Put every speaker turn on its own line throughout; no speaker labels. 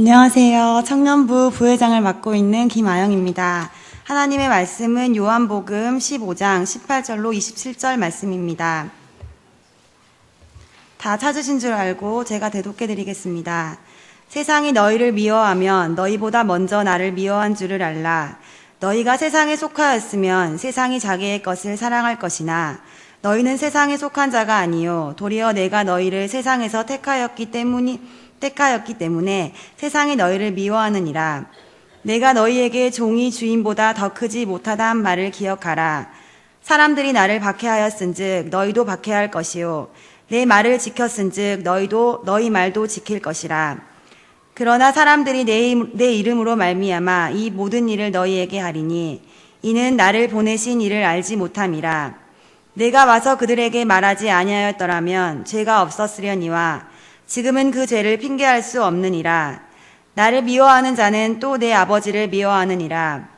안녕하세요. 청년부 부회장을 맡고 있는 김아영입니다. 하나님의 말씀은 요한복음 15장 18절로 27절 말씀입니다. 다 찾으신 줄 알고 제가 대독해 드리겠습니다. 세상이 너희를 미워하면 너희보다 먼저 나를 미워한 줄을 알라. 너희가 세상에 속하였으면 세상이 자기의 것을 사랑할 것이나 너희는 세상에 속한 자가 아니요 도리어 내가 너희를 세상에서 택하였기 때문에 세상이 너희를 미워하느니라. 내가 너희에게 종이 주인보다 더 크지 못하다 한 말을 기억하라. 사람들이 나를 박해하였은즉 너희도 박해할 것이요 내 말을 지켰은즉 너희도 너희 말도 지킬 것이라. 그러나 사람들이 내 이름으로 말미암아 이 모든 일을 너희에게 하리니 이는 나를 보내신 이를 알지 못함이라. 내가 와서 그들에게 말하지 아니하였더라면 죄가 없었으려니와 지금은 그 죄를 핑계할 수 없느니라. 나를 미워하는 자는 또 내 아버지를 미워하느니라.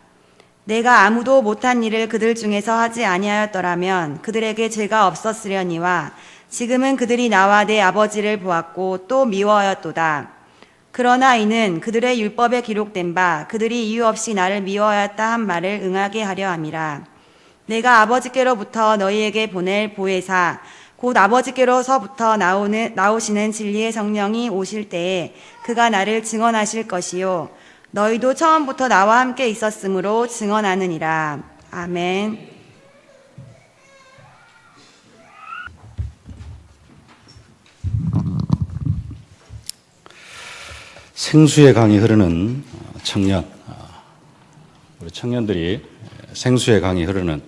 내가 아무도 못한 일을 그들 중에서 하지 아니하였더라면 그들에게 죄가 없었으려니와 지금은 그들이 나와 내 아버지를 보았고 또 미워하였도다. 그러나 이는 그들의 율법에 기록된 바 그들이 이유 없이 나를 미워하였다 한 말을 응하게 하려 함이라. 내가 아버지께로부터 너희에게 보낼 보혜사 곧 아버지께로서부터 나오시는 진리의 성령이 오실 때에 그가 나를 증언하실 것이요 너희도 처음부터 나와 함께 있었으므로 증언하느니라. 아멘.
생수의 강이 흐르는 청년, 우리 청년들이 생수의 강이 흐르는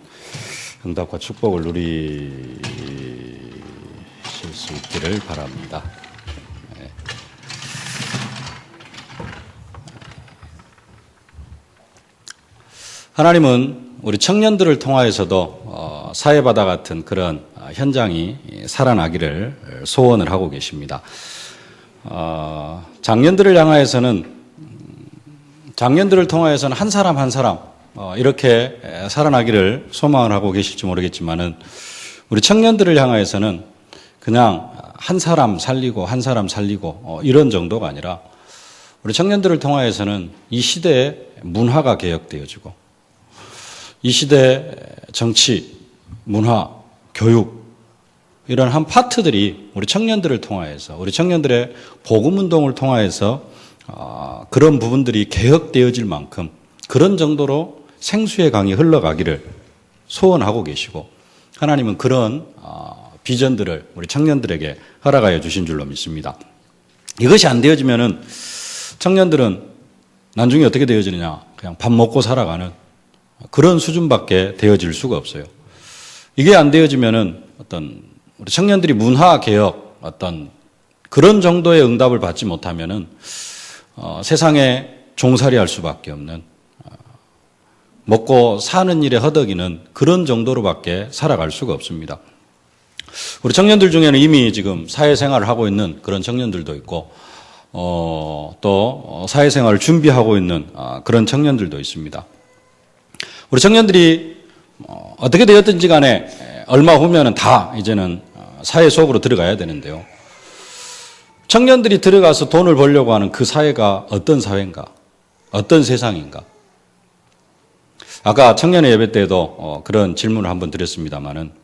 응답과 축복을 누리실 수 있기를 바랍니다. 하나님은 우리 청년들을 통하여서도 사회바다 같은 그런 현장이 살아나기를 소원을 하고 계십니다. 장년들을 향하여서는 장년들을 통하여서는 한 사람 한 사람 이렇게 살아나기를 소망을 하고 계실지 모르겠지만은 우리 청년들을 향하여서는 그냥 한 사람 살리고 한 사람 살리고 이런 정도가 아니라 우리 청년들을 통하여서는 이 시대의 문화가 개혁되어지고 이 시대의 정치, 문화, 교육 이런 한 파트들이 우리 청년들을 통하여서 우리 청년들의 복음운동을 통하여서 그런 부분들이 개혁되어질 만큼 그런 정도로 생수의 강이 흘러가기를 소원하고 계시고 하나님은 그런 비전들을 우리 청년들에게 허락하여 주신 줄로 믿습니다. 이것이 안 되어지면은 청년들은 나중에 어떻게 되어지느냐 그냥 밥 먹고 살아가는 그런 수준밖에 되어질 수가 없어요. 이게 안 되어지면은 어떤 우리 청년들이 문화 개혁 어떤 그런 정도의 응답을 받지 못하면은 세상에 종살이할 수밖에 없는 먹고 사는 일에 허덕이는 그런 정도로밖에 살아갈 수가 없습니다. 우리 청년들 중에는 이미 지금 사회생활을 하고 있는 그런 청년들도 있고 또 사회생활을 준비하고 있는 그런 청년들도 있습니다. 우리 청년들이 어떻게 되었든지 간에 얼마 후면은 다 이제는 사회 속으로 들어가야 되는데요. 청년들이 들어가서 돈을 벌려고 하는 그 사회가 어떤 사회인가? 어떤 세상인가? 아까 청년의 예배 때도 그런 질문을 한번 드렸습니다마는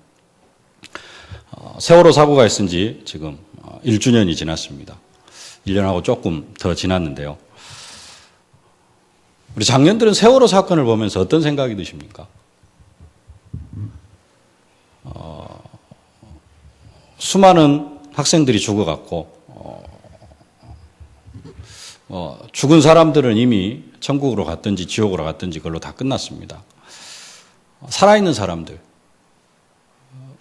세월호 사고가 있은 지 지금 1주년이 지났습니다. 1년하고 조금 더 지났는데요. 우리 장년들은 세월호 사건을 보면서 어떤 생각이 드십니까? 수많은 학생들이 죽어갔고 죽은 사람들은 이미 천국으로 갔든지 지옥으로 갔든지 그걸로 다 끝났습니다. 살아있는 사람들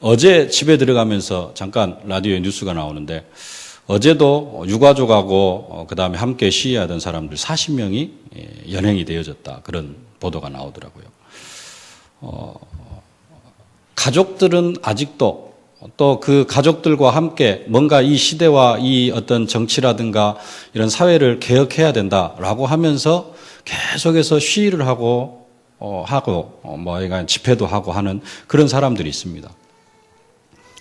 어제 집에 들어가면서 잠깐 라디오에 뉴스가 나오는데 어제도 유가족하고 그다음에 함께 시위하던 사람들 40명이 연행이 되어졌다 그런 보도가 나오더라고요. 가족들은 아직도 또 그 가족들과 함께 뭔가 이 시대와 이 어떤 정치라든가 이런 사회를 개혁해야 된다라고 하면서 계속해서 시위를 하고 집회도 하고 하는 그런 사람들이 있습니다.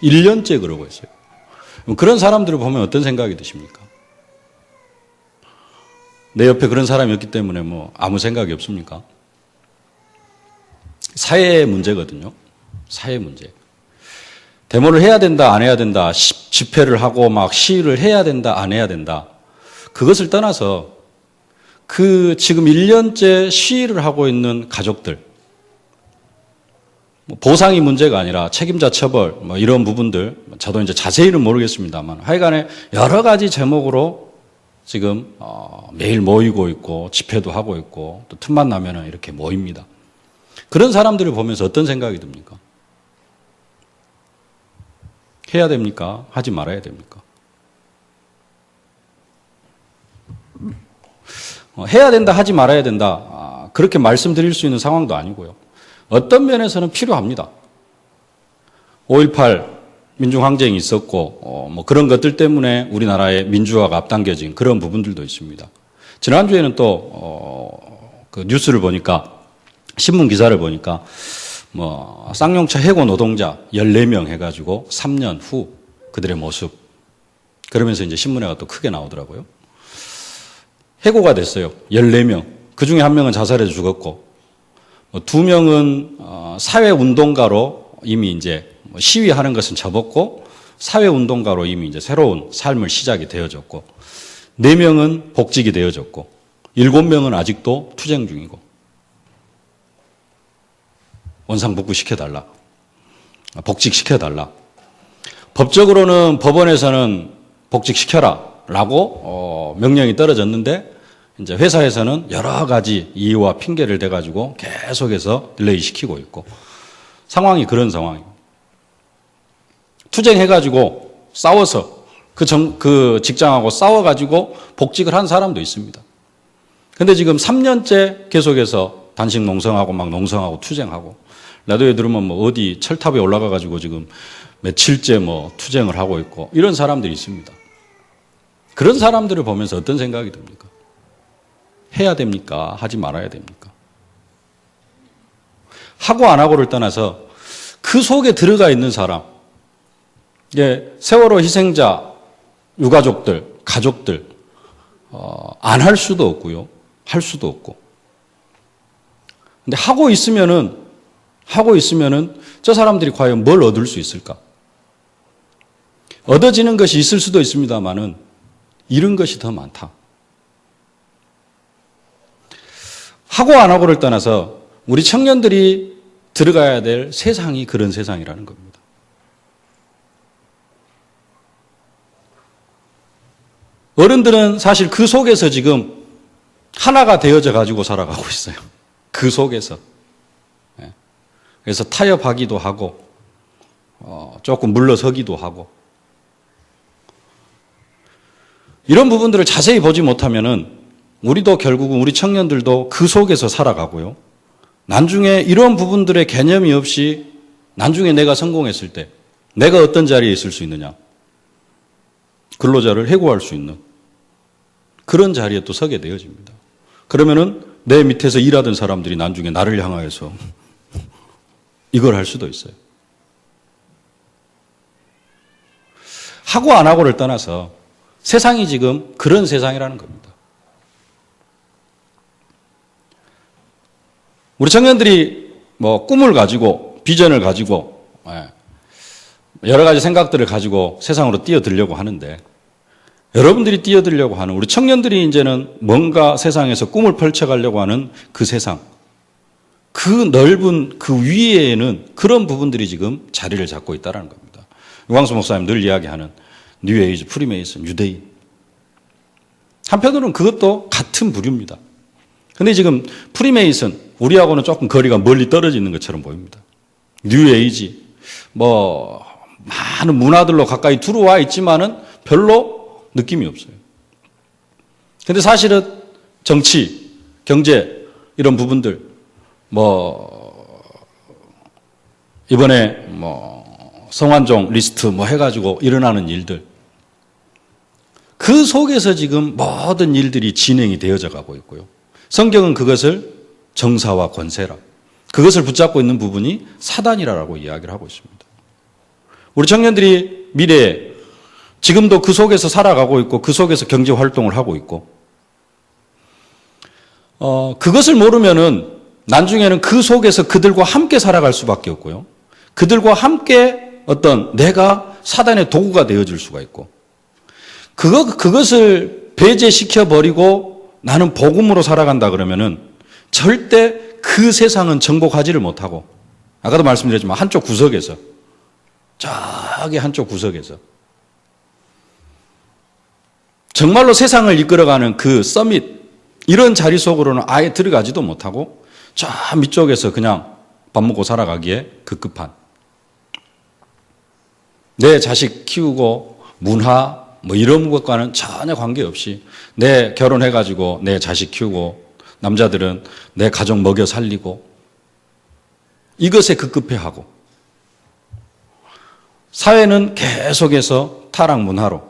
1년째 그러고 있어요. 그런 사람들을 보면 어떤 생각이 드십니까? 내 옆에 그런 사람이 없기 때문에 뭐 아무 생각이 없습니까? 사회의 문제거든요. 사회 문제. 데모를 해야 된다, 안 해야 된다, 집회를 하고 막 시위를 해야 된다, 안 해야 된다. 그것을 떠나서 그 지금 1년째 시위를 하고 있는 가족들, 보상이 문제가 아니라 책임자 처벌, 뭐 이런 부분들, 저도 이제 자세히는 모르겠습니다만 하여간에 여러 가지 제목으로 지금 매일 모이고 있고 집회도 하고 있고 또 틈만 나면은 이렇게 모입니다. 그런 사람들을 보면서 어떤 생각이 듭니까? 해야 됩니까? 하지 말아야 됩니까? 해야 된다, 하지 말아야 된다. 그렇게 말씀드릴 수 있는 상황도 아니고요. 어떤 면에서는 필요합니다. 5.18 민중항쟁이 있었고, 뭐 그런 것들 때문에 우리나라의 민주화가 앞당겨진 그런 부분들도 있습니다. 지난주에는 또, 그 뉴스를 보니까, 신문 기사를 보니까, 뭐, 쌍용차 해고 노동자 14명 해가지고 3년 후 그들의 모습. 그러면서 이제 신문에가 또 크게 나오더라고요. 해고가 됐어요. 14명. 그 중에 한 명은 자살해서 죽었고, 2명은 사회운동가로 이미 이제 시위하는 것은 접었고, 사회운동가로 이미 이제 새로운 삶을 시작이 되어졌고, 4명은 복직이 되어졌고, 7명은 아직도 투쟁 중이고, 원상복구시켜달라. 복직시켜달라. 법적으로는 법원에서는 복직시켜라 라고 명령이 떨어졌는데 이제 회사에서는 여러 가지 이유와 핑계를 대가지고 계속해서 딜레이 시키고 있고 상황이 그런 상황이에요. 투쟁해가지고 싸워서 그 직장하고 싸워가지고 복직을 한 사람도 있습니다. 근데 지금 3년째 계속해서 단식 농성하고 막 농성하고 투쟁하고 라디오에 들으면 뭐 어디 철탑에 올라가가지고 지금 며칠째 뭐 투쟁을 하고 있고 이런 사람들이 있습니다. 그런 사람들을 보면서 어떤 생각이 듭니까? 해야 됩니까? 하지 말아야 됩니까? 하고 안 하고를 떠나서 그 속에 들어가 있는 사람, 세월호 희생자, 유가족들, 가족들, 안 할 수도 없고요. 할 수도 없고. 근데 하고 있으면은 저 사람들이 과연 뭘 얻을 수 있을까? 얻어지는 것이 있을 수도 있습니다만은 잃은 것이 더 많다. 하고 안 하고를 떠나서 우리 청년들이 들어가야 될 세상이 그런 세상이라는 겁니다. 어른들은 사실 그 속에서 지금 하나가 되어져 가지고 살아가고 있어요. 그 속에서. 그래서 타협하기도 하고 조금 물러서기도 하고 이런 부분들을 자세히 보지 못하면은 우리도 결국은 우리 청년들도 그 속에서 살아가고요. 나중에 이런 부분들의 개념이 없이 나중에 내가 성공했을 때 내가 어떤 자리에 있을 수 있느냐. 근로자를 해고할 수 있는 그런 자리에 또 서게 되어집니다. 그러면은 내 밑에서 일하던 사람들이 나중에 나를 향하여서 이걸 할 수도 있어요. 하고 안 하고를 떠나서 세상이 지금 그런 세상이라는 겁니다. 우리 청년들이 뭐 꿈을 가지고 비전을 가지고 여러 가지 생각들을 가지고 세상으로 뛰어들려고 하는데 여러분들이 뛰어들려고 하는 우리 청년들이 이제는 뭔가 세상에서 꿈을 펼쳐가려고 하는 그 세상 그 넓은 그 위에는 그런 부분들이 지금 자리를 잡고 있다는 겁니다. 유광수 목사님 늘 이야기하는 뉴에이지, 프리메이슨, 유대인. 한편으로는 그것도 같은 부류입니다. 근데 지금 프리메이슨, 우리하고는 조금 거리가 멀리 떨어져 있는 것처럼 보입니다. 뉴에이지, 뭐 많은 문화들로 가까이 들어와 있지만은 별로 느낌이 없어요. 근데 사실은 정치, 경제 이런 부분들 이번에 성완종 리스트 해가지고 일어나는 일들. 그 속에서 지금 모든 일들이 진행이 되어져 가고 있고요. 성경은 그것을 정사와 권세라. 그것을 붙잡고 있는 부분이 사단이라고 이야기를 하고 있습니다. 우리 청년들이 미래에 지금도 그 속에서 살아가고 있고 그 속에서 경제 활동을 하고 있고 그것을 모르면은 나중에는 그 속에서 그들과 함께 살아갈 수밖에 없고요. 그들과 함께 어떤 내가 사단의 도구가 되어질 수가 있고, 그것을 배제시켜 버리고 나는 복음으로 살아간다 그러면은 절대 그 세상은 정복하지를 못하고, 아까도 말씀드렸지만 한쪽 구석에서, 저기 한쪽 구석에서 정말로 세상을 이끌어가는 그 서밋, 이런 자리 속으로는 아예 들어가지도 못하고 저 밑쪽에서 그냥 밥 먹고 살아가기에 급급한, 내 자식 키우고 문화 뭐 이런 것과는 전혀 관계없이 내 결혼해가지고 내 자식 키우고, 남자들은 내 가족 먹여 살리고, 이것에 급급해하고, 사회는 계속해서 타락 문화로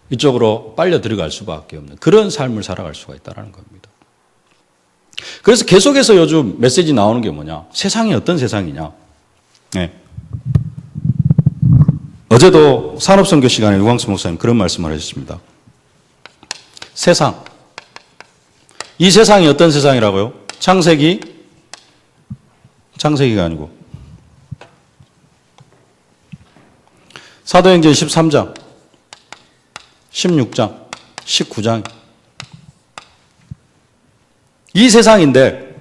이쪽으로 빨려 들어갈 수밖에 없는 그런 삶을 살아갈 수가 있다는 겁니다. 그래서 계속해서 요즘 메시지 나오는 게 뭐냐? 세상이 어떤 세상이냐? 네. 어제도 산업선교 시간에 유광수 목사님 그런 말씀을 하셨습니다. 세상. 이 세상이 어떤 세상이라고요? 창세기가 아니고 사도행전 13장, 16장, 19장. 이 세상인데,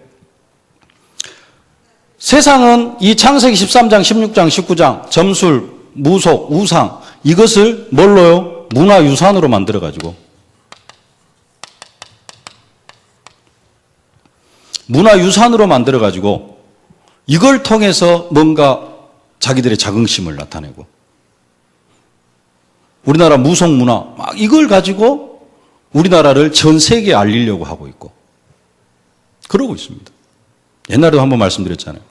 세상은 이 창세기 13장, 16장, 19장, 점술, 무속, 우상, 이것을 뭘로요? 문화유산으로 만들어가지고, 문화유산으로 만들어가지고, 이걸 통해서 뭔가 자기들의 자긍심을 나타내고, 우리나라 무속문화, 막 이걸 가지고 우리나라를 전 세계에 알리려고 하고 있고, 그러고 있습니다. 옛날에도 한번 말씀드렸잖아요.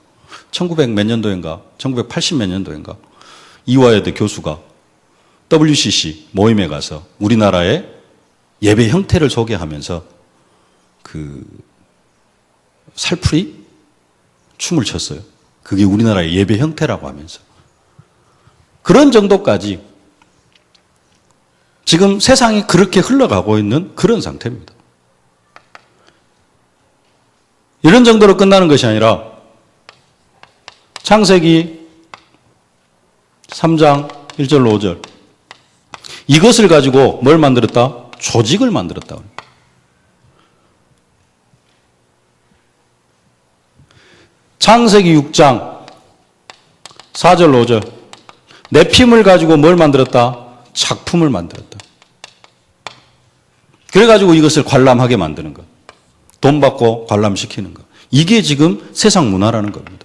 1900 몇 년도인가, 1980 몇 년도인가, 이화여대 교수가 WCC 모임에 가서 우리나라의 예배 형태를 소개하면서 그 살풀이 춤을 췄어요. 그게 우리나라의 예배 형태라고 하면서. 그런 정도까지 지금 세상이 그렇게 흘러가고 있는 그런 상태입니다. 이런 정도로 끝나는 것이 아니라 창세기 3장 1절로 5절, 이것을 가지고 뭘 만들었다? 조직을 만들었다. 창세기 6장 4절로 5절, 네핌을 가지고 뭘 만들었다? 작품을 만들었다. 그래가지고 이것을 관람하게 만드는 것, 돈 받고 관람시키는 것, 이게 지금 세상 문화라는 겁니다.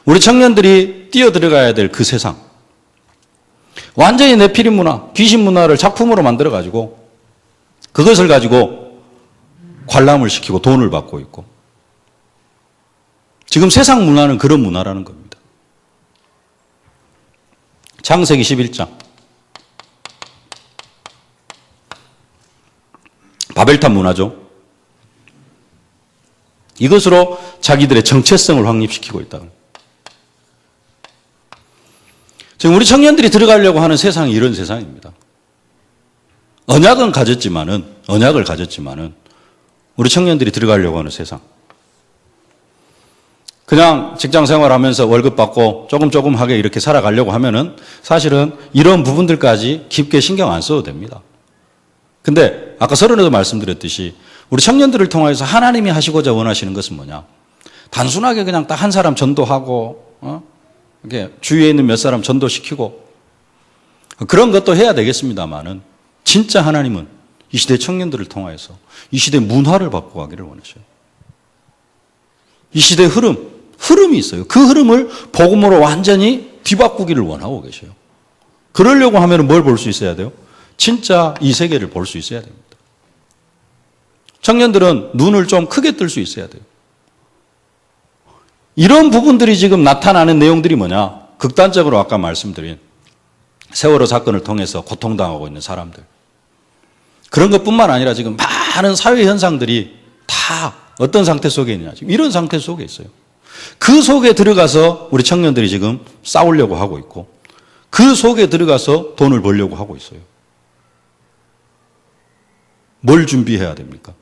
우리 청년들이 뛰어들어가야 될 그 세상, 완전히 네피림 문화, 귀신 문화를 작품으로 만들어가지고 그것을 가지고 관람을 시키고 돈을 받고 있고, 지금 세상 문화는 그런 문화라는 겁니다. 창세기 11장, 바벨탑 문화죠. 이것으로 자기들의 정체성을 확립시키고 있다. 지금 우리 청년들이 들어가려고 하는 세상이 이런 세상입니다. 언약을 가졌지만은 우리 청년들이 들어가려고 하는 세상. 그냥 직장 생활하면서 월급 받고 조금 하게 이렇게 살아가려고 하면은 사실은 이런 부분들까지 깊게 신경 안 써도 됩니다. 근데 아까 서론에도 말씀드렸듯이 우리 청년들을 통해서 하나님이 하시고자 원하시는 것은 뭐냐? 단순하게 그냥 딱 한 사람 전도하고, 이렇게 주위에 있는 몇 사람 전도시키고, 그런 것도 해야 되겠습니다만은, 진짜 하나님은 이 시대 청년들을 통해서 이 시대 문화를 바꿔가기를 원하셔요. 이 시대의 흐름이 있어요. 그 흐름을 복음으로 완전히 뒤바꾸기를 원하고 계셔요. 그러려고 하면 뭘 볼 수 있어야 돼요? 진짜 이 세계를 볼 수 있어야 됩니다. 청년들은 눈을 좀 크게 뜰 수 있어야 돼요. 이런 부분들이 지금 나타나는 내용들이 뭐냐? 극단적으로 아까 말씀드린 세월호 사건을 통해서 고통당하고 있는 사람들. 그런 것뿐만 아니라 지금 많은 사회 현상들이 다 어떤 상태 속에 있느냐? 지금 이런 상태 속에 있어요. 그 속에 들어가서 우리 청년들이 지금 싸우려고 하고 있고, 그 속에 들어가서 돈을 벌려고 하고 있어요. 뭘 준비해야 됩니까?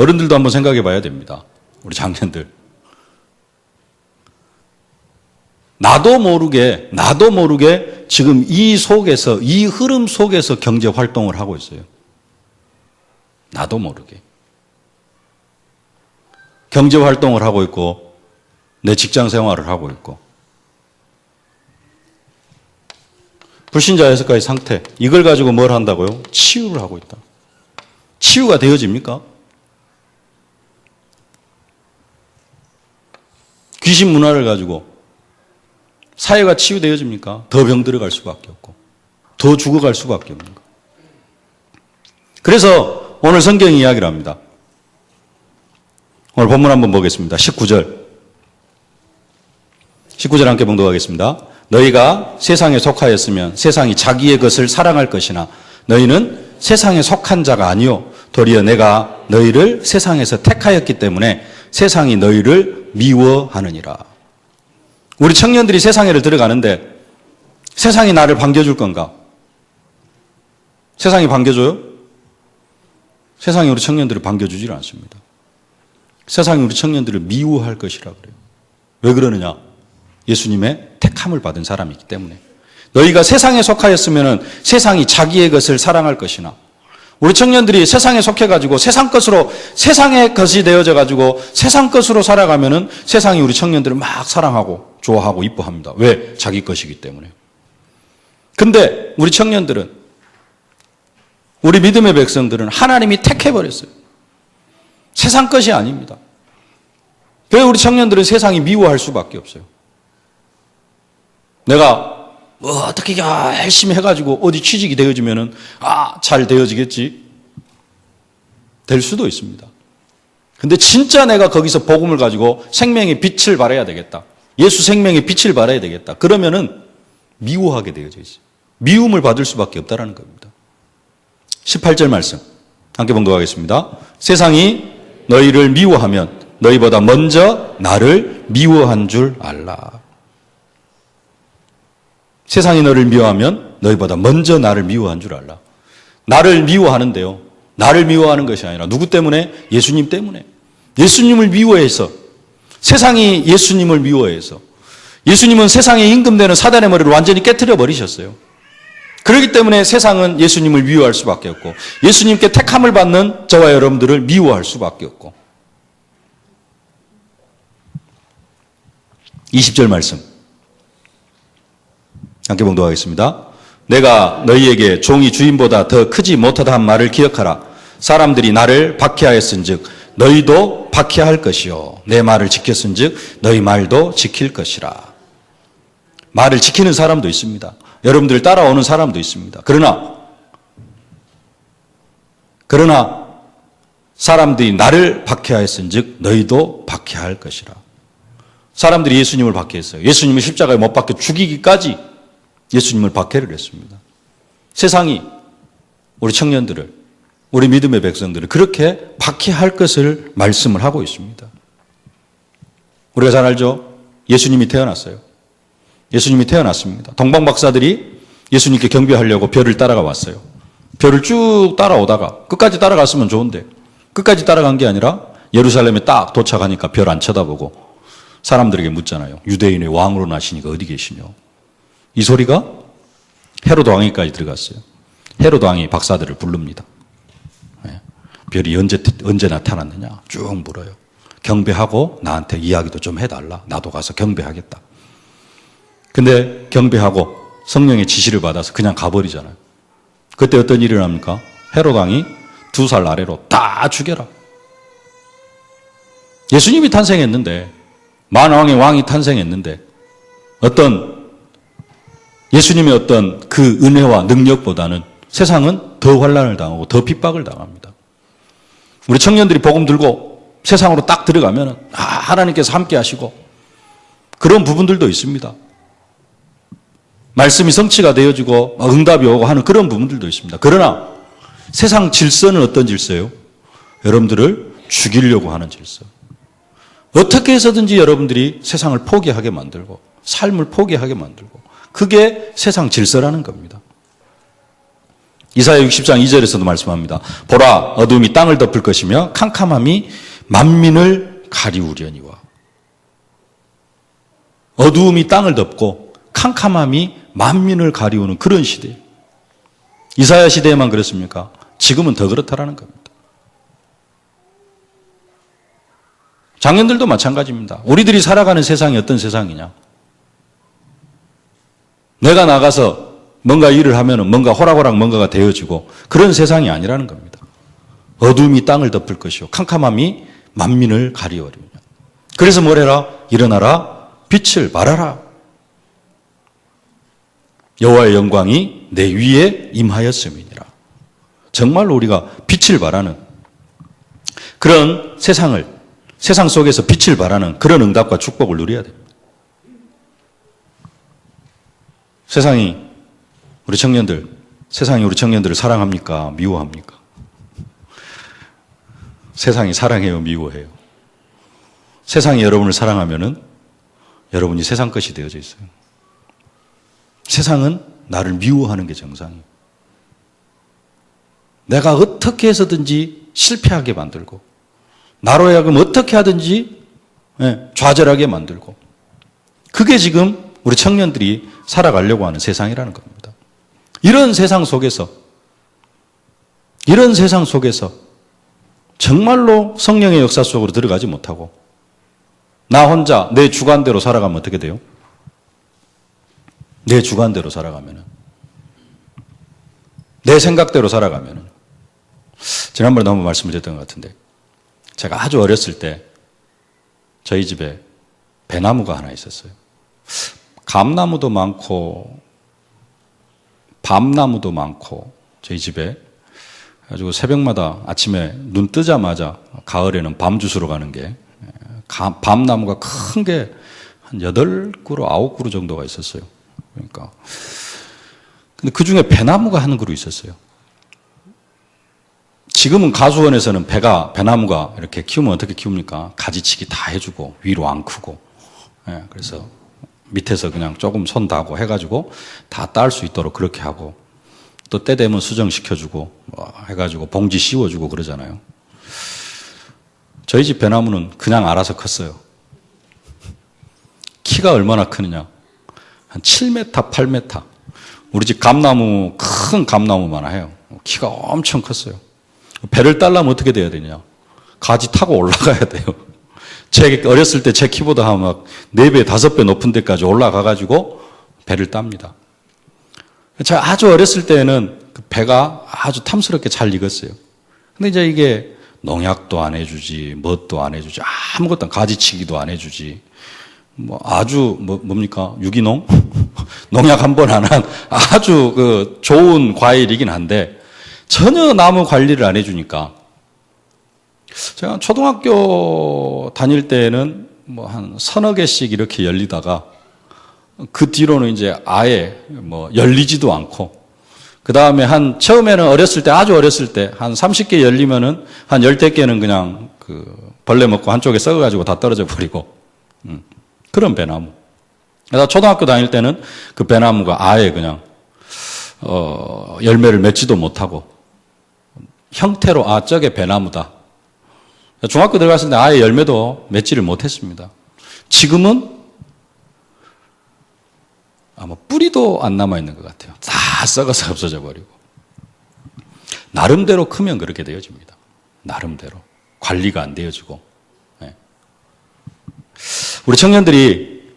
어른들도 한번 생각해 봐야 됩니다. 우리 장년들. 나도 모르게 지금 이 속에서, 이 흐름 속에서 경제 활동을 하고 있어요. 나도 모르게. 경제 활동을 하고 있고, 내 직장 생활을 하고 있고. 불신자 6가지 상태. 이걸 가지고 뭘 한다고요? 치유를 하고 있다. 치유가 되어집니까? 귀신 문화를 가지고 사회가 치유되어집니까? 더 병들어갈 수밖에 없고 더 죽어갈 수밖에 없는 거. 그래서 오늘 성경이 이야기를 합니다. 오늘 본문 한번 보겠습니다. 19절 함께 봉독하겠습니다. 너희가 세상에 속하였으면 세상이 자기의 것을 사랑할 것이나 너희는 세상에 속한 자가 아니요 도리어 내가 너희를 세상에서 택하였기 때문에 세상이 너희를 미워하느니라. 우리 청년들이 세상에를 들어가는데 세상이 나를 반겨줄 건가? 세상이 반겨줘요? 세상이 우리 청년들을 반겨주질 않습니다. 세상이 우리 청년들을 미워할 것이라 그래요. 왜 그러느냐? 예수님의 택함을 받은 사람이기 때문에. 너희가 세상에 속하였으면 세상이 자기의 것을 사랑할 것이나 우리 청년들이 세상에 속해가지고 세상 것으로 세상의 것이 되어져가지고 세상 것으로 살아가면은 세상이 우리 청년들을 막 사랑하고 좋아하고 이뻐합니다. 왜? 자기 것이기 때문에. 근데 우리 청년들은 우리 믿음의 백성들은 하나님이 택해버렸어요. 세상 것이 아닙니다. 그래서 우리 청년들은 세상이 미워할 수밖에 없어요. 내가 어떻게 열심히 해가지고 어디 취직이 되어지면은 잘 되어지겠지. 될 수도 있습니다. 근데 진짜 내가 거기서 복음을 가지고 생명의 빛을 발해야 되겠다. 예수 생명의 빛을 발해야 되겠다. 그러면은 미워하게 되어져 있어요. 미움을 받을 수밖에 없다라는 겁니다. 18절 말씀 함께 봉독하겠습니다. 세상이 너희를 미워하면 너희보다 먼저 나를 미워한 줄 알라. 세상이 너를 미워하면 너희보다 먼저 나를 미워한 줄 알라. 나를 미워하는데요. 나를 미워하는 것이 아니라 누구 때문에? 예수님 때문에. 예수님을 미워해서 세상이 예수님을 미워해서 예수님은 세상에 임금되는 사단의 머리를 완전히 깨트려 버리셨어요. 그렇기 때문에 세상은 예수님을 미워할 수밖에 없고 예수님께 택함을 받는 저와 여러분들을 미워할 수밖에 없고 20절 말씀 함께 봉독하겠습니다. 내가 너희에게 종이 주인보다 더 크지 못하다 한 말을 기억하라. 사람들이 나를 박해하였은즉 너희도 박해할 것이요 내 말을 지켰은즉 너희 말도 지킬 것이라. 말을 지키는 사람도 있습니다. 여러분들 따라오는 사람도 있습니다. 그러나 사람들이 나를 박해하였은즉 너희도 박해할 것이라. 사람들이 예수님을 박해했어요. 예수님을 십자가에 못 박혀 죽이기까지 예수님을 박해를 했습니다. 세상이 우리 청년들을, 우리 믿음의 백성들을 그렇게 박해할 것을 말씀을 하고 있습니다. 우리가 잘 알죠? 예수님이 태어났어요. 예수님이 태어났습니다. 동방 박사들이 예수님께 경배하려고 별을 따라가 왔어요. 별을 쭉 따라오다가 끝까지 따라갔으면 좋은데 끝까지 따라간 게 아니라 예루살렘에 딱 도착하니까 별 안 쳐다보고 사람들에게 묻잖아요. 유대인의 왕으로 나시니까 어디 계시뇨? 이 소리가 헤로드 왕에까지 들어갔어요. 헤로드 왕이 박사들을 부릅니다. 별이 언제 나타났느냐 쭉 물어요. 경배하고 나한테 이야기도 좀 해달라. 나도 가서 경배하겠다. 근데 경배하고 성령의 지시를 받아서 그냥 가버리잖아요. 그때 어떤 일이 일어납니까? 헤로드 왕이 2살 아래로 다 죽여라. 예수님이 탄생했는데 만왕의 왕이 탄생했는데 예수님의 어떤 그 은혜와 능력보다는 세상은 더 환난을 당하고 더 핍박을 당합니다. 우리 청년들이 복음 들고 세상으로 딱 들어가면 하나님께서 함께 하시고 그런 부분들도 있습니다. 말씀이 성취가 되어지고 응답이 오고 하는 그런 부분들도 있습니다. 그러나 세상 질서는 어떤 질서예요? 여러분들을 죽이려고 하는 질서. 어떻게 해서든지 여러분들이 세상을 포기하게 만들고 삶을 포기하게 만들고 그게 세상 질서라는 겁니다. 이사야 60장 2절에서도 말씀합니다. 보라, 어둠이 땅을 덮을 것이며 캄캄함이 만민을 가리우려니와. 어두움이 땅을 덮고 캄캄함이 만민을 가리우는 그런 시대예요. 이사야 시대에만 그렇습니까? 지금은 더 그렇다라는 겁니다. 장년들도 마찬가지입니다. 우리들이 살아가는 세상이 어떤 세상이냐? 내가 나가서 뭔가 일을 하면은 뭔가 호락호락 뭔가가 되어지고 그런 세상이 아니라는 겁니다. 어둠이 땅을 덮을 것이요 캄캄함이 만민을 가리우리냐. 그래서 뭘 해라? 일어나라, 빛을 발하라. 여호와의 영광이 내 위에 임하였음이니라. 정말로 우리가 빛을 발하는 그런 세상 속에서 빛을 발하는 그런 응답과 축복을 누려야 됩니다. 세상이 우리 청년들을 사랑합니까? 미워합니까? 세상이 사랑해요, 미워해요? 세상이 여러분을 사랑하면은 여러분이 세상 것이 되어져 있어요. 세상은 나를 미워하는 게 정상이에요. 내가 어떻게 해서든지 실패하게 만들고 나로 하여금 어떻게 하든지 좌절하게 만들고 그게 지금 우리 청년들이 살아가려고 하는 세상이라는 겁니다. 이런 세상 속에서 정말로 성령의 역사 속으로 들어가지 못하고 나 혼자 내 주관대로 살아가면 어떻게 돼요? 내 주관대로 살아가면은 내 생각대로 살아가면은 지난번에도 한번 말씀을 드렸던 것 같은데 제가 아주 어렸을 때 저희 집에 배나무가 하나 있었어요. 감나무도 많고 밤나무도 많고 저희 집에 가지고 새벽마다 아침에 눈 뜨자마자 가을에는 밤 주스러 가는 게 밤나무가 큰 게 한 8그루, 9그루 정도가 있었어요. 그러니까 근데 그 중에 배나무가 한 그루 있었어요. 지금은 가수원에서는 배나무가 이렇게 키우면 어떻게 키웁니까? 가지치기 다 해주고 위로 안 크고 그래서 밑에서 그냥 조금 손 다고 해가지고 다 딸 수 있도록 그렇게 하고 또 때 되면 수정시켜주고 해가지고 봉지 씌워주고 그러잖아요. 저희 집 배나무는 그냥 알아서 컸어요. 키가 얼마나 크느냐? 한 7m, 8m. 우리 집 감나무, 큰 감나무만 해요. 키가 엄청 컸어요. 배를 따려면 어떻게 돼야 되냐? 가지 타고 올라가야 돼요. 제 어렸을 때 제 키보다 한 막 4배, 5배 높은 데까지 올라가가지고 배를 땁니다. 제가 아주 어렸을 때는 그 배가 아주 탐스럽게 잘 익었어요. 근데 이제 이게 농약도 안 해주지, 뭣도 안 해주지, 아무것도 가지치기도 안 해주지. 아주 뭡니까? 유기농? 농약 한 번 안 한 아주 그 좋은 과일이긴 한데 전혀 나무 관리를 안 해주니까 제가 초등학교 다닐 때는 한 서너 개씩 이렇게 열리다가 그 뒤로는 이제 아예 열리지도 않고 그 다음에 처음에는 아주 어렸을 때 한 30개 열리면은 한 10개는 그냥 그 벌레 먹고 한쪽에 썩어가지고 다 떨어져 버리고 그런 배나무. 그래서 초등학교 다닐 때는 그 배나무가 아예 그냥 열매를 맺지도 못하고 형태로 저게 배나무다. 중학교 들어갔을 때 아예 열매도 맺지를 못했습니다. 지금은 아마 뿌리도 안 남아있는 것 같아요. 다 썩어서 없어져 버리고. 나름대로 크면 그렇게 되어집니다. 나름대로. 관리가 안 되어지고. 네. 우리 청년들이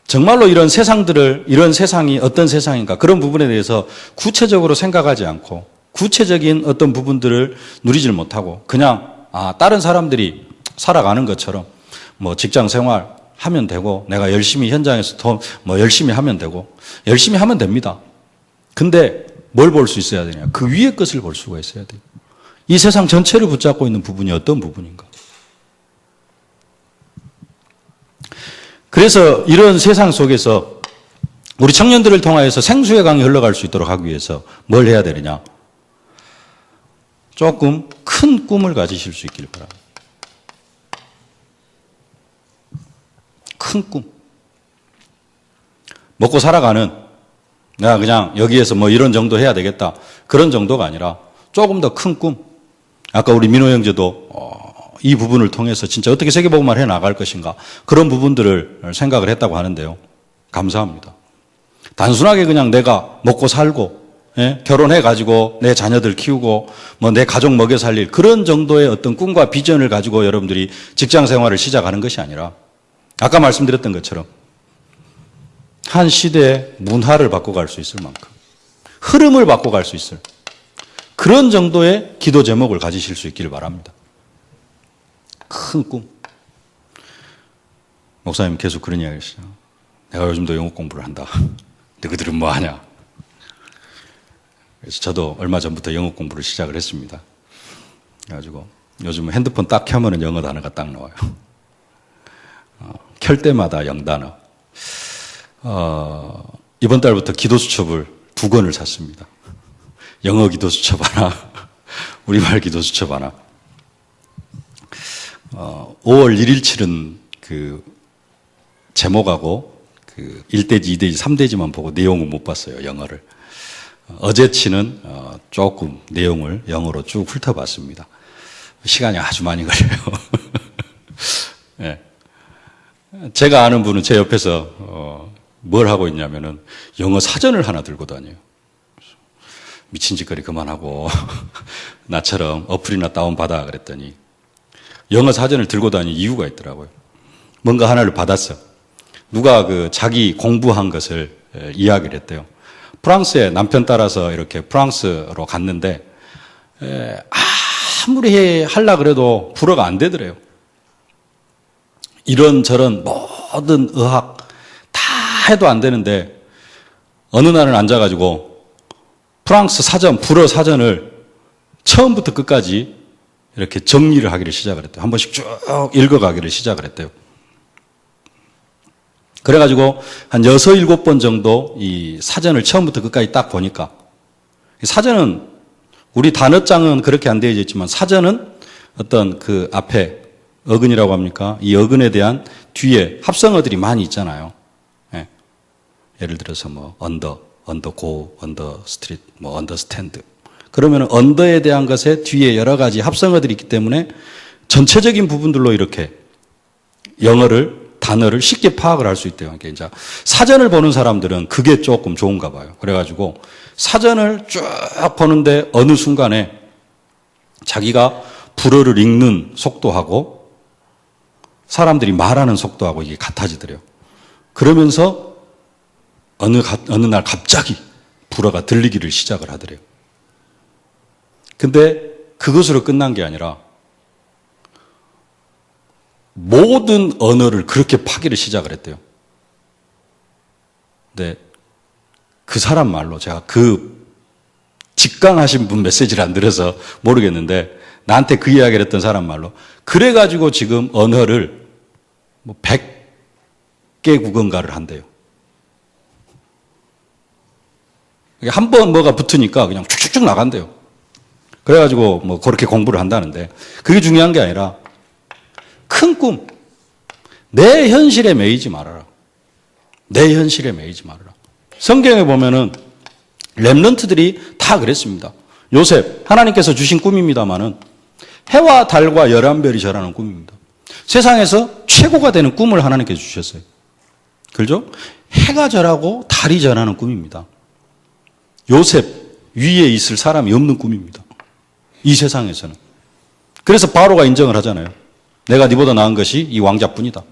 정말로 이런 세상이 어떤 세상인가 그런 부분에 대해서 구체적으로 생각하지 않고 구체적인 어떤 부분들을 누리질 못하고 그냥 다른 사람들이 살아가는 것처럼 직장 생활 하면 되고 내가 열심히 현장에서 열심히 하면 되고 열심히 하면 됩니다. 근데 뭘 볼 수 있어야 되냐? 그 위의 것을 볼 수가 있어야 돼요. 이 세상 전체를 붙잡고 있는 부분이 어떤 부분인가? 그래서 이런 세상 속에서 우리 청년들을 통하여서 생수의 강이 흘러갈 수 있도록 하기 위해서 뭘 해야 되느냐? 조금 큰 꿈을 가지실 수 있기를 바랍니다. 큰 꿈. 먹고 살아가는 내가 그냥 여기에서 뭐 이런 정도 해야 되겠다. 그런 정도가 아니라 조금 더 큰 꿈. 아까 우리 민호 형제도 이 부분을 통해서 진짜 어떻게 세계복음화를 해나갈 것인가. 그런 부분들을 생각을 했다고 하는데요. 감사합니다. 단순하게 그냥 내가 먹고 살고 결혼해가지고 내 자녀들 키우고 뭐 내 가족 먹여 살릴 그런 정도의 어떤 꿈과 비전을 가지고 여러분들이 직장 생활을 시작하는 것이 아니라 아까 말씀드렸던 것처럼 한 시대의 문화를 바꿔갈 수 있을 만큼 흐름을 바꿔갈 수 있을 그런 정도의 기도 제목을 가지실 수 있기를 바랍니다. 큰 꿈. 목사님 계속 그런 이야기 하시죠. 내가 요즘도 영어 공부를 한다. 너희들은 뭐 하냐? 그래서 저도 얼마 전부터 영어 공부를 시작을 했습니다. 그래가지고 요즘은 핸드폰 딱 켜면은 영어 단어가 딱 나와요. 켤 때마다 영단어. 이번 달부터 기도수첩을 2권을 샀습니다. 영어 기도수첩 하나, 우리말 기도수첩 하나. 5월 1일치는 그 제목하고 그 1대지, 2대지, 3대지만 보고 내용은 못 봤어요, 영어를. 어제치는 조금 내용을 영어로 쭉 훑어봤습니다. 시간이 아주 많이 걸려요. 네. 제가 아는 분은 제 옆에서 뭘 하고 있냐면은 영어 사전을 하나 들고 다녀요. 미친 짓거리 그만하고 나처럼 어플이나 다운받아 그랬더니 영어 사전을 들고 다니는 이유가 있더라고요. 뭔가 하나를 받았어. 누가 그 자기 공부한 것을 이야기를 했대요. 프랑스에 남편 따라서 이렇게 프랑스로 갔는데 아무리 하려고 그래도 불어가 안 되더래요. 이런저런 모든 의학 다 해도 안 되는데 어느 날은 앉아가지고 프랑스 사전, 불어 사전을 처음부터 끝까지 이렇게 정리를 하기를 시작을 했대요. 한 번씩 쭉 읽어가기를 시작을 했대요. 그래가지고 한 6, 7번 정도 이 사전을 처음부터 끝까지 딱 보니까 사전은 우리 단어장은 그렇게 안 되어 있지만 사전은 어떤 그 앞에 어근이라고 합니까? 이 어근에 대한 뒤에 합성어들이 많이 있잖아요. 예. 예를 들어서 뭐 언더고, 언더스트릿, 뭐 언더스탠드. 그러면 언더에 대한 것에 뒤에 여러 가지 합성어들이 있기 때문에 전체적인 부분들로 이렇게 영어를 단어를 쉽게 파악을 할 수 있대요. 그러니까 이제 사전을 보는 사람들은 그게 조금 좋은가 봐요. 그래가지고 사전을 쭉 보는데 어느 순간에 자기가 불어를 읽는 속도하고 사람들이 말하는 속도하고 이게 같아지더래요. 그러면서 어느 날 갑자기 불어가 들리기를 시작을 하더래요. 근데 그것으로 끝난 게 아니라 모든 언어를 그렇게 파기를 시작을 했대요. 근데 그 사람 말로 제가 그 직강하신 분 메시지를 안 들어서 모르겠는데 나한테 그 이야기를 했던 사람 말로 그래가지고 지금 언어를 뭐 100개국어인가를 한대요. 한 번 뭐가 붙으니까 그냥 쭉쭉쭉 나간대요. 그래가지고 뭐 그렇게 공부를 한다는데 그게 중요한 게 아니라 큰 꿈, 내 현실에 매이지 말아라. 내 현실에 매이지 말아라. 성경에 보면은 렘넌트들이 다 그랬습니다. 요셉, 하나님께서 주신 꿈입니다마는 해와 달과 11별이 절하는 꿈입니다. 세상에서 최고가 되는 꿈을 하나님께서 주셨어요. 그렇죠? 해가 절하고 달이 절하는 꿈입니다. 요셉 위에 있을 사람이 없는 꿈입니다. 이 세상에서는. 그래서 바로가 인정을 하잖아요. 내가 네보다 나은 것이 이 왕자뿐이다.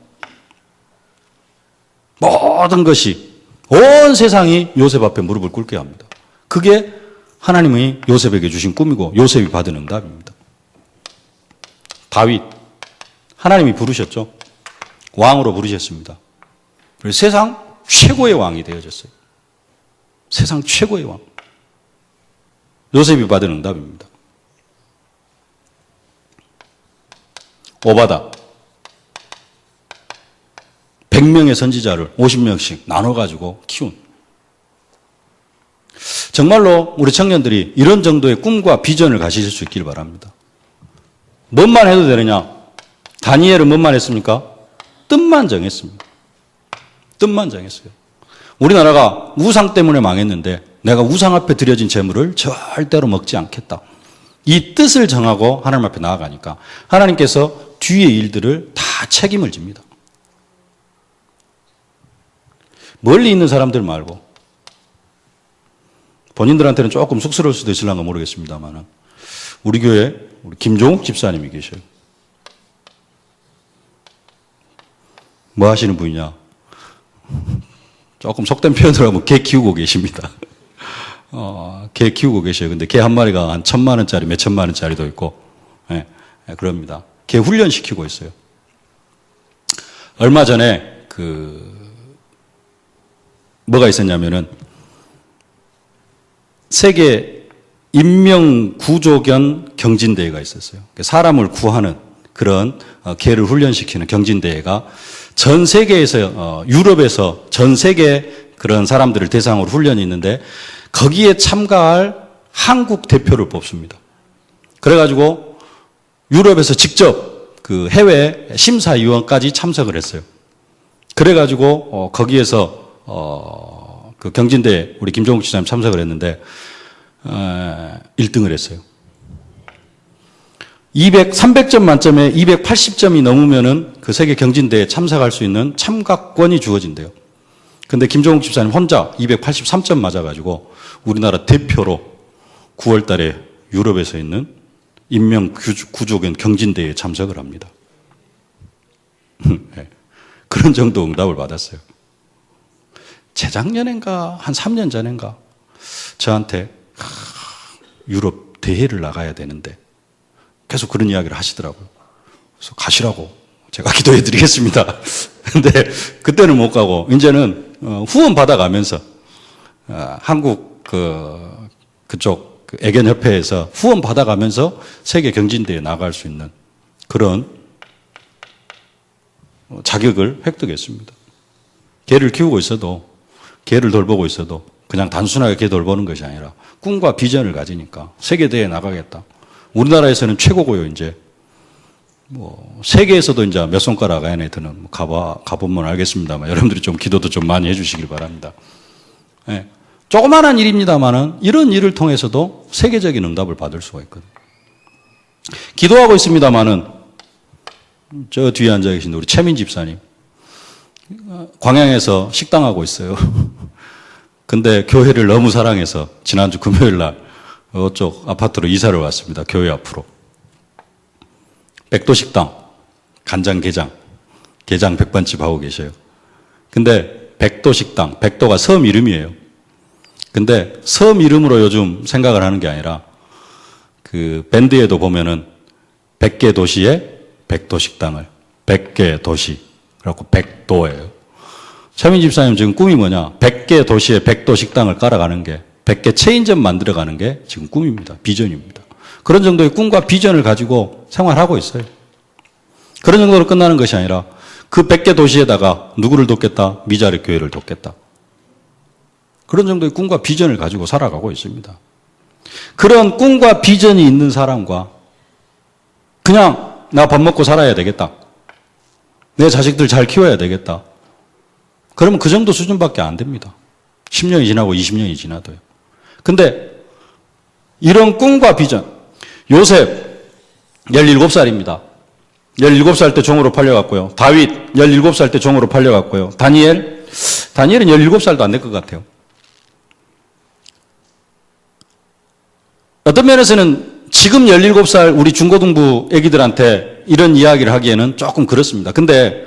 모든 것이 온 세상이 요셉 앞에 무릎을 꿇게 합니다. 그게 하나님이 요셉에게 주신 꿈이고 요셉이 받은 응답입니다. 다윗 하나님이 부르셨죠. 왕으로 부르셨습니다. 그래서 세상 최고의 왕이 되어졌어요. 세상 최고의 왕. 요셉이 받은 응답입니다. 오바다 100명의 선지자를 50명씩 나눠가지고 키운 정말로 우리 청년들이 이런 정도의 꿈과 비전을 가지실 수 있길 바랍니다. 뭔만 해도 되느냐? 다니엘은 뭔만 했습니까? 뜻만 정했습니다. 뜻만 정했어요. 우리나라가 우상 때문에 망했는데 내가 우상 앞에 드려진 재물을 절대로 먹지 않겠다. 이 뜻을 정하고 하나님 앞에 나아가니까 하나님께서 뒤의 일들을 다 책임을 집니다. 멀리 있는 사람들 말고 본인들한테는 조금 쑥스러울 수도 있을런가 모르겠습니다만 우리 교회에 우리 김종욱 집사님이 계셔요. 뭐 하시는 분이냐? 조금 속된 표현으로 하면 개 키우고 계십니다. 개 키우고 계셔요. 근데 개 한 마리가 한 1,000만 원짜리, 몇 천만 원짜리도 있고, 예, 그럽니다. 개 훈련시키고 있어요. 얼마 전에 뭐가 있었냐면은 세계 인명구조견 경진대회가 있었어요. 사람을 구하는 그런 개를 훈련시키는 경진대회가 전 세계에서, 유럽에서 전 세계 그런 사람들을 대상으로 훈련이 있는데 거기에 참가할 한국 대표를 뽑습니다. 그래가지고 유럽에서 직접 그 해외 심사위원까지 참석을 했어요. 그래가지고 거기에서 그 경진대회 우리 김종욱 지사님 참석을 했는데 1등을 했어요. 300점 만점에 280점이 넘으면은 그 세계 경진대회에 참석할 수 있는 참가권이 주어진대요. 근데 김종욱 집사님 혼자 283점 맞아가지고 우리나라 대표로 9월 달에 유럽에서 있는 인명구조견 경진대회에 참석을 합니다. 네. 그런 정도 응답을 받았어요. 재작년인가 한 3년 전인가 저한테 유럽 대회를 나가야 되는데 계속 그런 이야기를 하시더라고요. 그래서 가시라고 제가 기도해 드리겠습니다. 근데 그때는 못 가고 이제는 후원 받아가면서 한국 그쪽 애견협회에서 후원 받아가면서 세계 경진대회에 나갈 수 있는 그런 자격을 획득했습니다. 개를 키우고 있어도 개를 돌보고 있어도 그냥 단순하게 개 돌보는 것이 아니라 꿈과 비전을 가지니까 세계대회에 나가겠다. 우리나라에서는 최고고요, 이제. 세계에서도 이제 몇 손가락 안에 드는, 가보면 알겠습니다만, 여러분들이 좀 기도도 좀 많이 해주시길 바랍니다. 네. 조그마한 일입니다만은, 이런 일을 통해서도 세계적인 응답을 받을 수가 있거든요. 기도하고 있습니다만은, 저 뒤에 앉아 계신 우리 최민 집사님, 광양에서 식당하고 있어요. 근데 교회를 너무 사랑해서, 지난주 금요일 날, 이쪽 아파트로 이사를 왔습니다. 교회 앞으로. 백도식당, 간장게장, 게장 백반집 하고 계셔요. 근데 백도식당, 백도가 섬 이름이에요. 근데 섬 이름으로 요즘 생각을 하는 게 아니라 그 밴드에도 보면은 100개 도시에 백도식당을 100개 도시, 그래갖고 백도예요. 최민 집사님 지금 꿈이 뭐냐? 100개 도시에 백도식당을 깔아가는 게 100개 체인점 만들어가는 게 지금 꿈입니다. 비전입니다. 그런 정도의 꿈과 비전을 가지고 생활하고 있어요. 그런 정도로 끝나는 것이 아니라 그 100개 도시에다가 누구를 돕겠다? 미자립 교회를 돕겠다. 그런 정도의 꿈과 비전을 가지고 살아가고 있습니다. 그런 꿈과 비전이 있는 사람과 그냥 나 밥 먹고 살아야 되겠다. 내 자식들 잘 키워야 되겠다. 그러면 그 정도 수준밖에 안 됩니다. 10년이 지나고 20년이 지나도요. 근데 이런 꿈과 비전, 요셉 17살입니다. 17살 때 종으로 팔려갔고요. 다윗 17살 때 종으로 팔려갔고요. 다니엘은 17살도 안 될 것 같아요. 어떤 면에서는 지금 17살 우리 중고등부 애기들한테 이런 이야기를 하기에는 조금 그렇습니다. 근데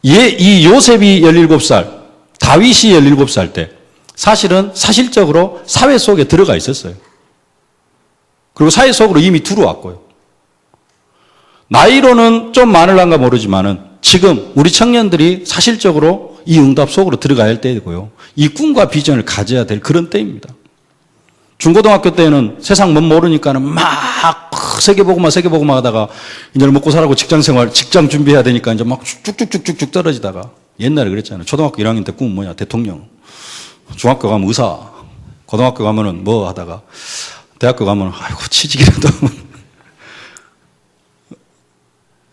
이 요셉이 17살, 다윗이 17살 때 사실은 사실적으로 사회 속에 들어가 있었어요. 그리고 사회 속으로 이미 들어왔고요. 나이로는 좀 많을란가 모르지만은 지금 우리 청년들이 사실적으로 이 응답 속으로 들어가야 할 때이고요. 이 꿈과 비전을 가져야 될 그런 때입니다. 중고등학교 때는 세상 못 모르니까는 막 세계보고만 하다가 이제 먹고 살라고 직장 준비해야 되니까 이제 막 쭉쭉쭉쭉 떨어지다가 옛날에 그랬잖아요. 초등학교 1학년 때 꿈은 뭐냐? 대통령. 중학교 가면 의사. 고등학교 가면은 뭐 하다가 대학교 가면 아이고 취직이라도.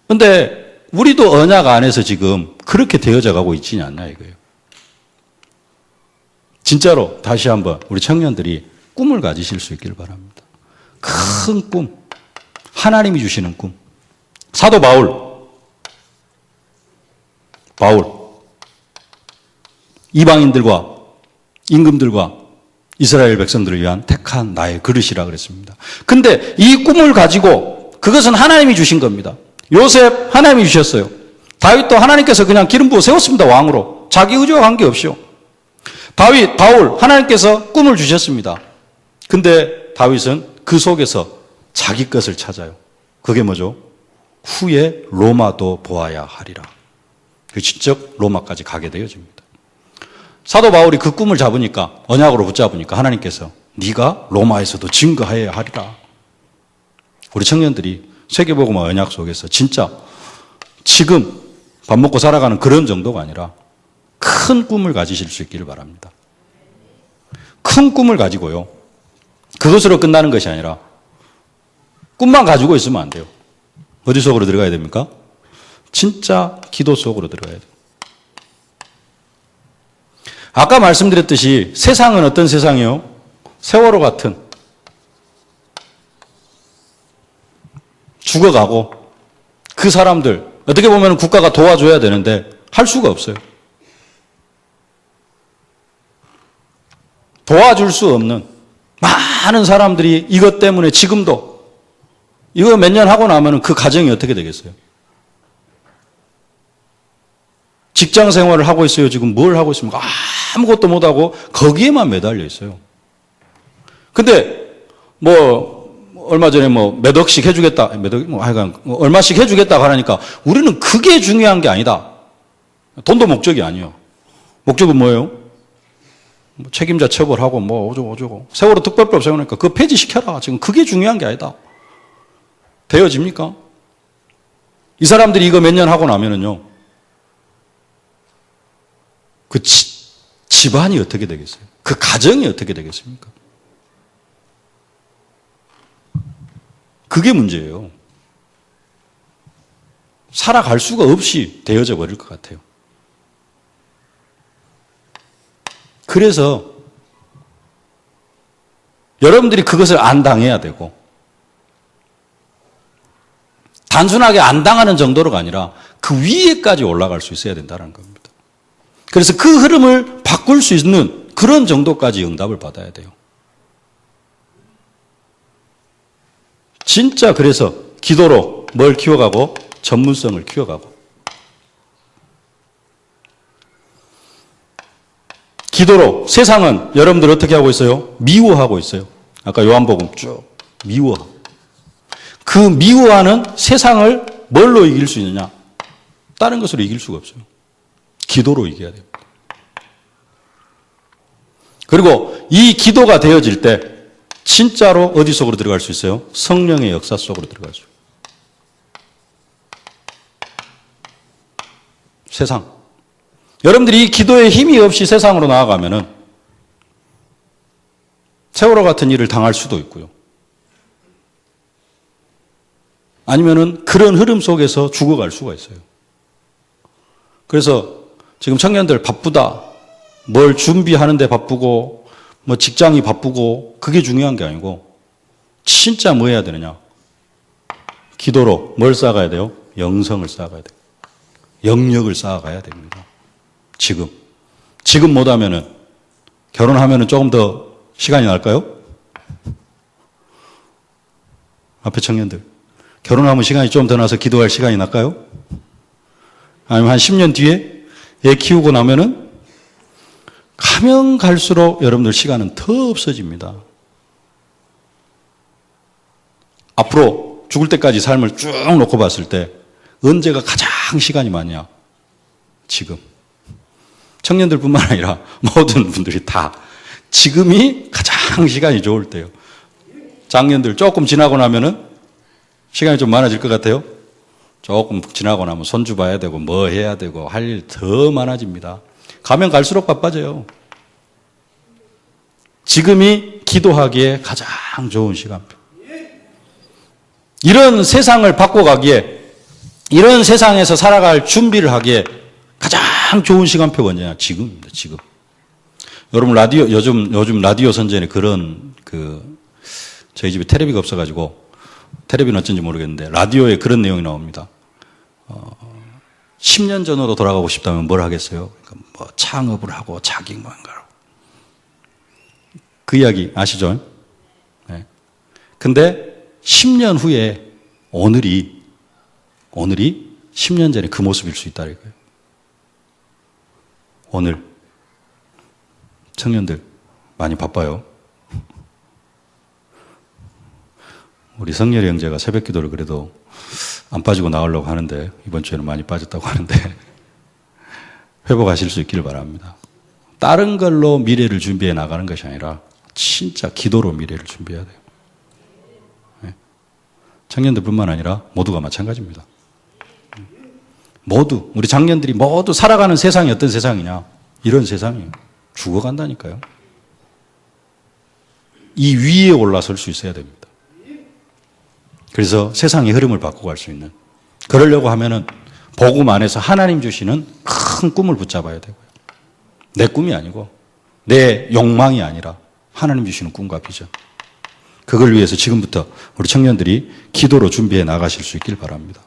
근데 우리도 언약 안에서 지금 그렇게 되어져 가고 있지는 않냐 이거예요. 진짜로 다시 한번 우리 청년들이 꿈을 가지실 수 있기를 바랍니다. 큰 꿈, 하나님이 주시는 꿈. 사도 바울, 이방인들과 임금들과 이스라엘 백성들을 위한 택한 나의 그릇이라 그랬습니다. 근데 이 꿈을 가지고 그것은 하나님이 주신 겁니다. 요셉 하나님이 주셨어요. 다윗도 하나님께서 그냥 기름 부어 세웠습니다. 왕으로. 자기 의지와 관계없이요. 바울 하나님께서 꿈을 주셨습니다. 근데 다윗은 그 속에서 자기 것을 찾아요. 그게 뭐죠? 후에 로마도 보아야 하리라. 직접 로마까지 가게 되어집니다. 사도 바울이 그 꿈을 잡으니까, 언약으로 붙잡으니까 하나님께서 네가 로마에서도 증거해야 하리라. 우리 청년들이 세계복음화 언약 속에서 진짜 지금 밥 먹고 살아가는 그런 정도가 아니라 큰 꿈을 가지실 수 있기를 바랍니다. 큰 꿈을 가지고요. 그것으로 끝나는 것이 아니라 꿈만 가지고 있으면 안 돼요. 어디 속으로 들어가야 됩니까? 진짜 기도 속으로 들어가야 돼요. 아까 말씀드렸듯이 세상은 어떤 세상이요? 세월호 같은 죽어가고 그 사람들 어떻게 보면 국가가 도와줘야 되는데 할 수가 없어요. 도와줄 수 없는 많은 사람들이 이것 때문에 지금도 이거 몇 년 하고 나면 그 가정이 어떻게 되겠어요? 직장 생활을 하고 있어요. 지금 뭘 하고 있습니까? 아무것도 못하고 거기에만 매달려 있어요. 근데 얼마 전에 몇 억씩 해주겠다. 하여간 얼마씩 해주겠다고 하니까 우리는 그게 중요한 게 아니다. 돈도 목적이 아니에요. 목적은 뭐예요? 책임자 처벌하고 어쩌고. 세월호 특별법 세우니까 그거 폐지시켜라. 지금 그게 중요한 게 아니다. 되어집니까? 이 사람들이 이거 몇 년 하고 나면은요. 그 집안이 어떻게 되겠어요? 그 가정이 어떻게 되겠습니까? 그게 문제예요. 살아갈 수가 없이 되어져 버릴 것 같아요. 그래서 여러분들이 그것을 안 당해야 되고 단순하게 안 당하는 정도로가 아니라 그 위에까지 올라갈 수 있어야 된다는 겁니다. 그래서 그 흐름을 바꿀 수 있는 그런 정도까지 응답을 받아야 돼요. 진짜 그래서 기도로 뭘 키워가고 전문성을 키워가고 기도로 세상은 여러분들 어떻게 하고 있어요? 미워하고 있어요. 아까 요한복음 쭉 미워하고 그 미워하는 세상을 뭘로 이길 수 있느냐? 다른 것으로 이길 수가 없어요. 기도로 이겨야 됩니다. 그리고 이 기도가 되어질 때 진짜로 어디 속으로 들어갈 수 있어요? 성령의 역사 속으로 들어갈 수 있어요. 세상. 여러분들이 이 기도에 힘이 없이 세상으로 나아가면은 세월호 같은 일을 당할 수도 있고요. 아니면은 그런 흐름 속에서 죽어갈 수가 있어요. 그래서 지금 청년들 바쁘다. 뭘 준비하는데 바쁘고 직장이 바쁘고 그게 중요한 게 아니고 진짜 뭐 해야 되느냐? 기도로 뭘 쌓아가야 돼요? 영성을 쌓아가야 돼요. 영역을 쌓아가야 됩니다. 지금 못하면은 결혼하면은 조금 더 시간이 날까요? 앞에 청년들 결혼하면 시간이 좀 더 나서 기도할 시간이 날까요? 아니면 한 10년 뒤에 애 키우고 나면은 가면 갈수록 여러분들 시간은 더 없어집니다. 앞으로 죽을 때까지 삶을 쭉 놓고 봤을 때 언제가 가장 시간이 많냐? 지금. 청년들뿐만 아니라 모든 분들이 다 지금이 가장 시간이 좋을 때요. 장년들 조금 지나고 나면은 시간이 좀 많아질 것 같아요. 조금 지나고 나면 손주 봐야 되고 뭐 해야 되고 할 일 더 많아집니다. 가면 갈수록 바빠져요. 지금이 기도하기에 가장 좋은 시간표. 이런 세상을 바꿔가기에 이런 세상에서 살아갈 준비를 하기에 가장 좋은 시간표가 언제냐? 지금입니다. 지금. 여러분 요즘 라디오 선전에 그런 저희 집에 테레비가 없어가지고 테레비는 어쩐지 모르겠는데 라디오에 그런 내용이 나옵니다. 10년 전으로 돌아가고 싶다면 뭘 하겠어요? 그러니까 뭐 창업을 하고 자기 뭔가로. 그 이야기 아시죠? 네. 근데 10년 후에 오늘이 10년 전에 그 모습일 수 있다는 거예요. 오늘 청년들 많이 바빠요. 우리 성렬이 형제가 새벽 기도를 그래도 안 빠지고 나오려고 하는데 이번 주에는 많이 빠졌다고 하는데 회복하실 수 있기를 바랍니다. 다른 걸로 미래를 준비해 나가는 것이 아니라 진짜 기도로 미래를 준비해야 돼요. 네. 청년들뿐만 아니라 모두가 마찬가지입니다. 모두 우리 장년들이 모두 살아가는 세상이 어떤 세상이냐? 이런 세상이에요. 죽어간다니까요. 이 위에 올라설 수 있어야 됩니다. 그래서 세상의 흐름을 바꾸고 갈 수 있는, 그러려고 하면은 복음 안에서 하나님 주시는 큰 꿈을 붙잡아야 되고요. 내 꿈이 아니고 내 욕망이 아니라 하나님 주시는 꿈과 비전, 그걸 위해서 지금부터 우리 청년들이 기도로 준비해 나가실 수 있길 바랍니다.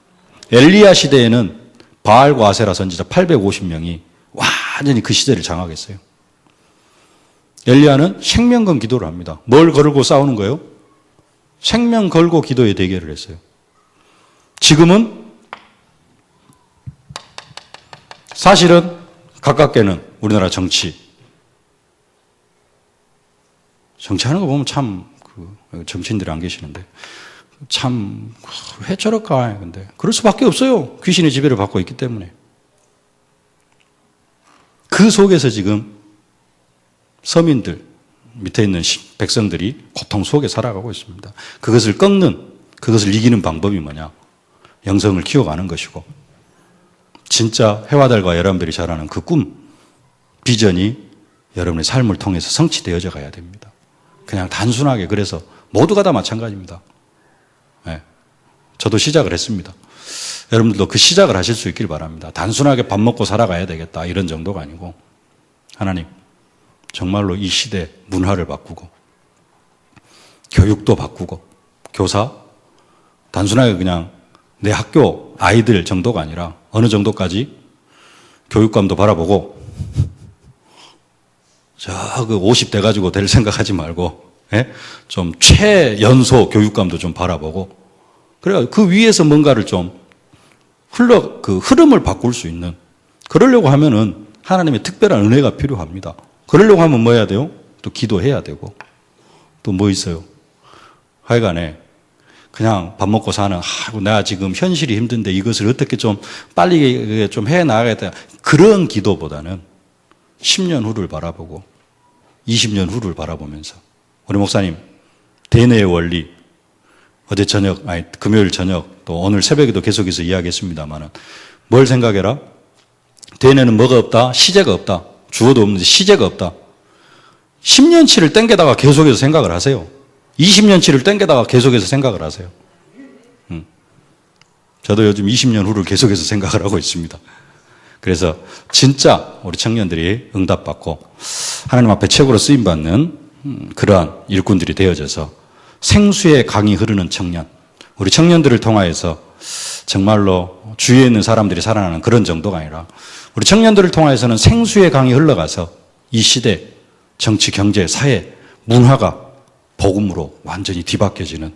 엘리야 시대에는 바알과 아세라 선지자 850명이 완전히 그 시대를 장악했어요. 엘리야는 생명 건 기도를 합니다. 뭘 걸고 싸우는 거예요? 생명 걸고 기도의 대결을 했어요. 지금은 사실은 가깝게는 우리나라 정치하는 거 보면 참 정치인들이 안 계시는데 참 왜 저럴까? 근데 그럴 수밖에 없어요. 귀신의 지배를 받고 있기 때문에. 그 속에서 지금 서민들, 밑에 있는 백성들이 고통 속에 살아가고 있습니다. 그것을 꺾는, 그것을 이기는 방법이 뭐냐? 영성을 키워가는 것이고, 진짜 해와 달과 열한별이 자라는 그 꿈, 비전이 여러분의 삶을 통해서 성취되어져 가야 됩니다. 그냥 단순하게, 그래서 모두가 다 마찬가지입니다. 네. 저도 시작을 했습니다. 여러분들도 그 시작을 하실 수 있길 바랍니다. 단순하게 밥 먹고 살아가야 되겠다 이런 정도가 아니고, 하나님 정말로 이 시대 문화를 바꾸고 교육도 바꾸고, 교사 단순하게 그냥 내 학교 아이들 정도가 아니라 어느 정도까지 교육감도 바라보고, 그 50대 가지고 될 생각하지 말고, 예? 좀 최연소 교육감도 좀 바라보고, 그래 그 위에서 뭔가를 좀 그 흐름을 바꿀 수 있는, 그러려고 하면은 하나님의 특별한 은혜가 필요합니다. 그러려고 하면 뭐 해야 돼요? 또 기도해야 되고, 또 뭐 있어요? 하여간에 그냥 밥 먹고 사는, 내가 지금 현실이 힘든데 이것을 어떻게 좀 빨리 좀 해 나가겠다, 그런 기도보다는 10년 후를 바라보고 20년 후를 바라보면서, 우리 목사님 대내의 원리 어제 저녁, 금요일 저녁 또 오늘 새벽에도 계속해서 이야기했습니다만은, 뭘 생각해라? 대내는 뭐가 없다? 시제가 없다. 주어도 없는데 시제가 없다. 10년치를 땡겨다가 계속해서 생각을 하세요. 20년치를 땡겨다가 계속해서 생각을 하세요. 저도 요즘 20년 후를 계속해서 생각을 하고 있습니다. 그래서 진짜 우리 청년들이 응답받고 하나님 앞에 최고로 쓰임받는 그러한 일꾼들이 되어져서 생수의 강이 흐르는 청년, 우리 청년들을 통하여서 정말로 주위에 있는 사람들이 살아나는 그런 정도가 아니라, 우리 청년들을 통해서는 생수의 강이 흘러가서 이 시대 정치, 경제, 사회, 문화가 복음으로 완전히 뒤바뀌어지는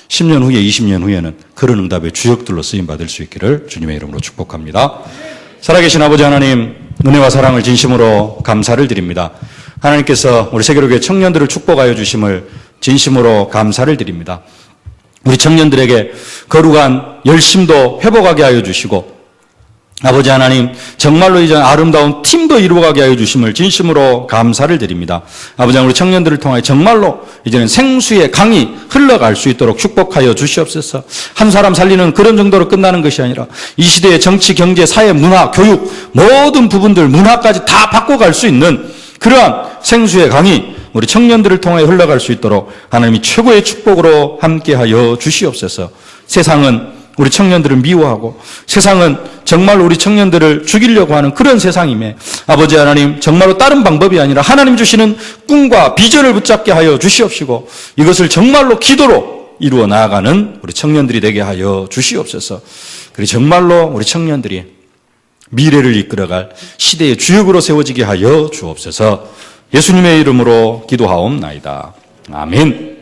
10년 후에 20년 후에는 그런 응답의 주역들로 쓰임받을 수 있기를 주님의 이름으로 축복합니다. 살아계신 아버지 하나님, 은혜와 사랑을 진심으로 감사를 드립니다. 하나님께서 우리 세계로교회 청년들을 축복하여 주심을 진심으로 감사를 드립니다. 우리 청년들에게 거룩한 열심도 회복하게 하여 주시고, 아버지 하나님 정말로 이제 아름다운 팀도 이루어가게 하여 주심을 진심으로 감사를 드립니다. 아버지 하나님, 우리 청년들을 통하여 정말로 이제는 생수의 강이 흘러갈 수 있도록 축복하여 주시옵소서. 한 사람 살리는 그런 정도로 끝나는 것이 아니라 이 시대의 정치, 경제, 사회, 문화, 교육 모든 부분들, 문화까지 다 바꿔갈 수 있는 그러한 생수의 강이 우리 청년들을 통해 흘러갈 수 있도록 하나님이 최고의 축복으로 함께하여 주시옵소서. 세상은
우리 청년들을 미워하고 세상은 정말로 우리 청년들을 죽이려고 하는 그런 세상임에 아버지 하나님 정말로 다른 방법이 아니라 하나님 주시는 꿈과 비전을 붙잡게 하여 주시옵시고 이것을 정말로 기도로 이루어 나아가는 우리 청년들이 되게 하여 주시옵소서. 그리고 정말로 우리 청년들이 미래를 이끌어갈 시대의 주역으로 세워지게 하여 주옵소서. 예수님의 이름으로 기도하옵나이다. 아멘.